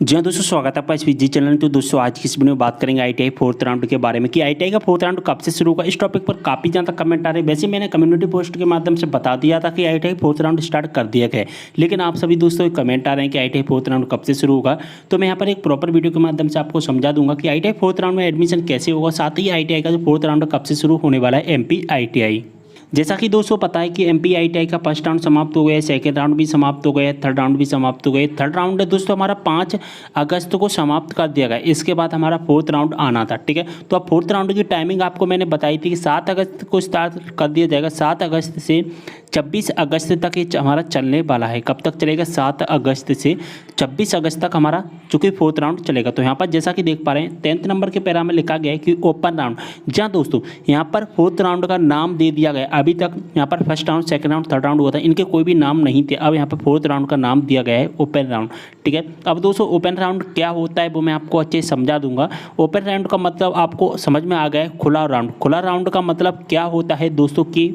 जी हाँ दोस्तों, स्वागत है आपका इस विजी चैनल। तो दोस्तों आज की इस वीडियो में बात करेंगे आईटीआई फोर्थ राउंड के बारे में कि आईटीआई का फोर्थ राउंड कब से शुरू होगा। इस टॉपिक पर काफ़ी ज़्यादा कमेंट आ रहे हैं। वैसे मैंने कम्युनिटी पोस्ट के माध्यम से बता दिया था कि आईटीआई फोर्थ राउंड स्टार्ट कर दिया गया है, लेकिन आप सभी दोस्तों कमेंट आ रहे हैं कि आईटीआई फोर्थ राउंड कब से शुरू होगा। तो मैं यहाँ पर एक प्रॉपर वीडियो के माध्यम से आपको समझा दूंगा कि आईटीआई फोर्थ राउंड में एडमिशन कैसे होगा, साथ ही आईटीआई का जो फोर्थ राउंड कब से शुरू होने वाला है एमपी आईटीआई। जैसा कि दोस्तों पता है कि एमपी आईटीआई का फर्स्ट राउंड समाप्त हो गया है, सेकेंड राउंड भी समाप्त हो गया है, थर्ड राउंड भी समाप्त हो गए। थर्ड राउंड दोस्तों हमारा 5 अगस्त को समाप्त कर दिया गया। इसके बाद हमारा फोर्थ राउंड आना था, ठीक है। तो अब फोर्थ राउंड की टाइमिंग आपको मैंने बताई थी कि 7 अगस्त को स्टार्ट कर दिया जाएगा। 7 अगस्त से 26 अगस्त तक ये हमारा चलने वाला है। कब तक चलेगा? 7 अगस्त से 26 अगस्त तक हमारा चूँकि फोर्थ राउंड चलेगा। तो यहाँ पर जैसा कि देख पा रहे हैं 10th नंबर के पैरा में लिखा गया है कि ओपन राउंड। जहाँ दोस्तों यहाँ पर फोर्थ राउंड का नाम दे दिया गया। अभी तक यहाँ पर first round, second round, third round हुआ था, इनके कोई भी नाम नहीं थे। अब यहाँ पर फोर्थ राउंड का नाम दिया गया है ओपन राउंड, ठीक है। अब दोस्तों ओपन राउंड क्या होता है वो मैं आपको अच्छे से समझा दूंगा। ओपन राउंड का मतलब आपको समझ में आ गया है। खुला राउंड, खुला राउंड का मतलब क्या होता है दोस्तों की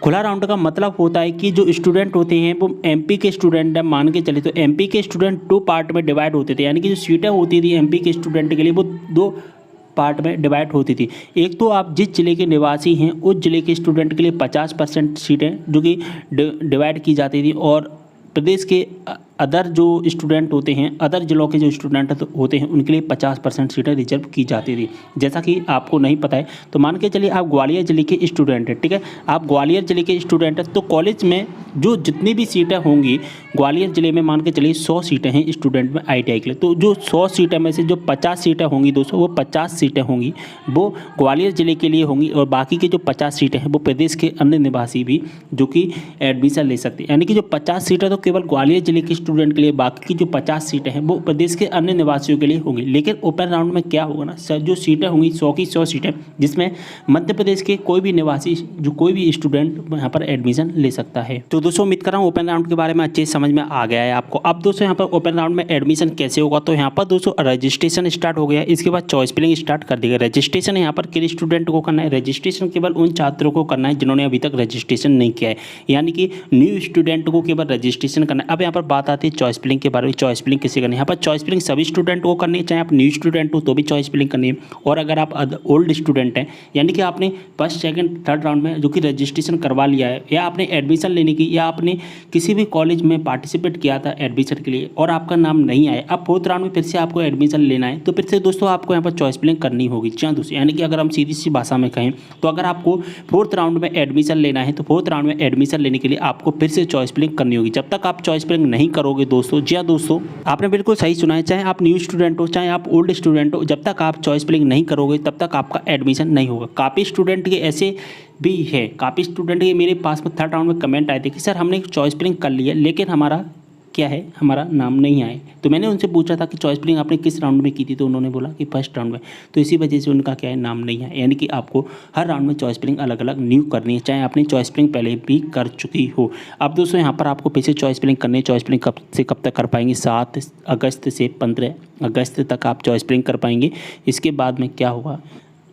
खुला राउंड का मतलब होता है कि जो स्टूडेंट होते हैं वो एमपी के स्टूडेंट हैं, मान के चले तो एमपी के स्टूडेंट 2 पार्ट में डिवाइड होते थे। यानी कि जो सीटें होती थी एमपी के स्टूडेंट के लिए वो 2 पार्ट में डिवाइड होती थी। एक तो आप जिस जिले के निवासी हैं उस जिले के स्टूडेंट के लिए 50% सीटें जो कि डिवाइड की जाती थी, और प्रदेश के अदर जो स्टूडेंट होते हैं, अदर जिलों के जो स्टूडेंट होते हैं उनके लिए 50% सीटें रिजर्व की जाती थी। जैसा कि आपको नहीं पता है तो मान के चलिए आप ग्वालियर जिले के स्टूडेंट हैं, ठीक है। आप ग्वालियर जिले के स्टूडेंट हैं तो कॉलेज में जो जितनी भी सीटें होंगी ग्वालियर जिले में, मान के चलिए 100 सीटें हैं स्टूडेंट में आईटीआई के लिए, तो जो 100 सीटें में से जो 50 सीटें होंगी दोस्तों, वो 50 सीटें होंगी वो ग्वालियर जिले के लिए होंगी, और बाकी की जो 50 सीटें हैं वो प्रदेश के अन्य निवासी भी जो कि एडमिशन ले सकते हैं। यानी कि जो 50 सीटें तो केवल ग्वालियर जिले के स्टूडेंट के लिए, बाकी की जो 50 सीटें हैं वो प्रदेश के अन्य निवासियों के लिए होंगी। लेकिन ओपन राउंड में क्या होगा ना सर, जो सीटें होंगी 100 की 100 सीटें, जिसमें मध्य प्रदेश के कोई भी निवासी, जो कोई भी स्टूडेंट यहाँ पर एडमिशन ले सकता है। तो दोस्तों उम्मीद कर रहा हूँ ओपन राउंड के बारे में अच्छे समझ में आ गया है आपको। अब दोस्तों यहाँ पर ओपन राउंड में एडमिशन कैसे होगा, तो यहाँ पर दोस्तों रजिस्ट्रेशन स्टार्ट हो गया है। इसके बाद चॉइस फिलिंग स्टार्ट कर दी गई। रजिस्ट्रेशन यहाँ पर किन स्टूडेंट को करना है? रजिस्ट्रेशन केवल उन छात्रों को करना है जिन्होंने अभी तक रजिस्ट्रेशन नहीं किया है, यानी कि न्यू स्टूडेंट को केवल रजिस्ट्रेशन करना है। अब यहाँ पर बात आती है चॉइस फिलिंग के बारे में। चॉइस फिलिंग किसी करनी है? यहाँ पर चॉइस फिलिंग सभी स्टूडेंट को करनी है, चाहे आप न्यू स्टूडेंट हो तो भी चॉइस फिलिंग करनी है, और अगर आप ओल्ड स्टूडेंट हैं, यानी कि आपने फर्स्ट सेकंड थर्ड राउंड में जो कि रजिस्ट्रेशन करवा लिया है, या आपने एडमिशन लेने की, या आपने किसी भी कॉलेज में पार्टिसिपेट किया था एडमिशन के लिए और आपका नाम नहीं आया, अब फोर्थ राउंड में फिर से आपको एडमिशन लेना है, तो फिर से दोस्तों आपको यहाँ पर चॉइस फिलिंग करनी होगी। जी दोस्तों, यानी कि अगर हम सीधी सी भाषा में कहें तो अगर आपको फोर्थ राउंड में एडमिशन लेना है तो फोर्थ राउंड में एडमिशन लेने के लिए आपको फिर से चॉइस फिलिंग करनी होगी। जब तक आप चॉइस फिलिंग नहीं करोगे दोस्तों, जी हाँ दोस्तों आपने बिल्कुल सही सुना है, चाहे आप न्यू स्टूडेंट हो चाहे आप ओल्ड स्टूडेंट हो, जब तक आप चॉइस फिलिंग नहीं करोगे तब तक आपका एडमिशन नहीं होगा। काफ़ी स्टूडेंट के ऐसे भी है, काफ़ी स्टूडेंट के मेरे पास में थर्ड राउंड में कमेंट आए थे कि सर हमने चॉइस फिलिंग कर ली है लेकिन हमारा क्या है, हमारा नाम नहीं आए। तो मैंने उनसे पूछा था कि चॉइस फिलिंग आपने किस राउंड में की थी, तो उन्होंने बोला कि फर्स्ट राउंड में। तो इसी वजह से उनका क्या है, नाम नहीं है। यानी कि आपको हर राउंड में चॉइस फिलिंग अलग अलग न्यू करनी है, चाहे आपने चॉइस फिलिंग पहले भी कर चुकी हो। अब दोस्तों यहाँ पर आपको फिर से चॉइस फिलिंग करनी है। चॉइस फिलिंग कब से कब तक कर पाएंगे? 7 अगस्त से 15 अगस्त तक आप चॉइस फिलिंग कर पाएंगे। इसके बाद में क्या होगा,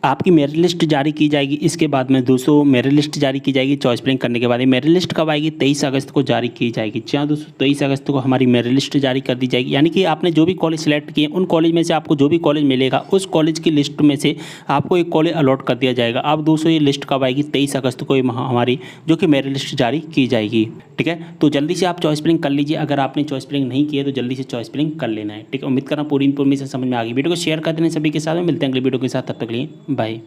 आपकी मेरिट लिस्ट जारी की जाएगी। इसके बाद में दोस्तों मेरिट लिस्ट जारी की जाएगी चॉइस फिलिंग करने के बाद। मेरिट लिस्ट कब आएगी? 23 अगस्त को जारी की जाएगी। जी हाँ दोस्तों, 23 अगस्त को हमारी मेरिट लिस्ट जारी कर दी जाएगी। यानी कि आपने जो भी कॉलेज सेलेक्ट किए उन कॉलेज में से आपको जो भी कॉलेज मिलेगा उस कॉलेज की लिस्ट में से आपको एक कॉलेज अलॉट कर दिया जाएगा। अब दोस्तों ये लिस्ट कब आएगी? 23 अगस्त को हमारी जो कि मेरिट लिस्ट जारी की जाएगी, ठीक है। तो जल्दी से आप चॉइस फिलिंग कर लीजिए। अगर आपने चॉइस फिलिंग नहीं की है तो जल्दी से चॉइस फिलिंग कर लेना है, ठीक है। उम्मीद कर रहा हूँ पूरी इन्फॉर्मेशन समझ में आ गई। वीडियो को शेयर कर देना सभी के साथ में। मिलते हैं अगले वीडियो के साथ, तब तक के लिए बाय।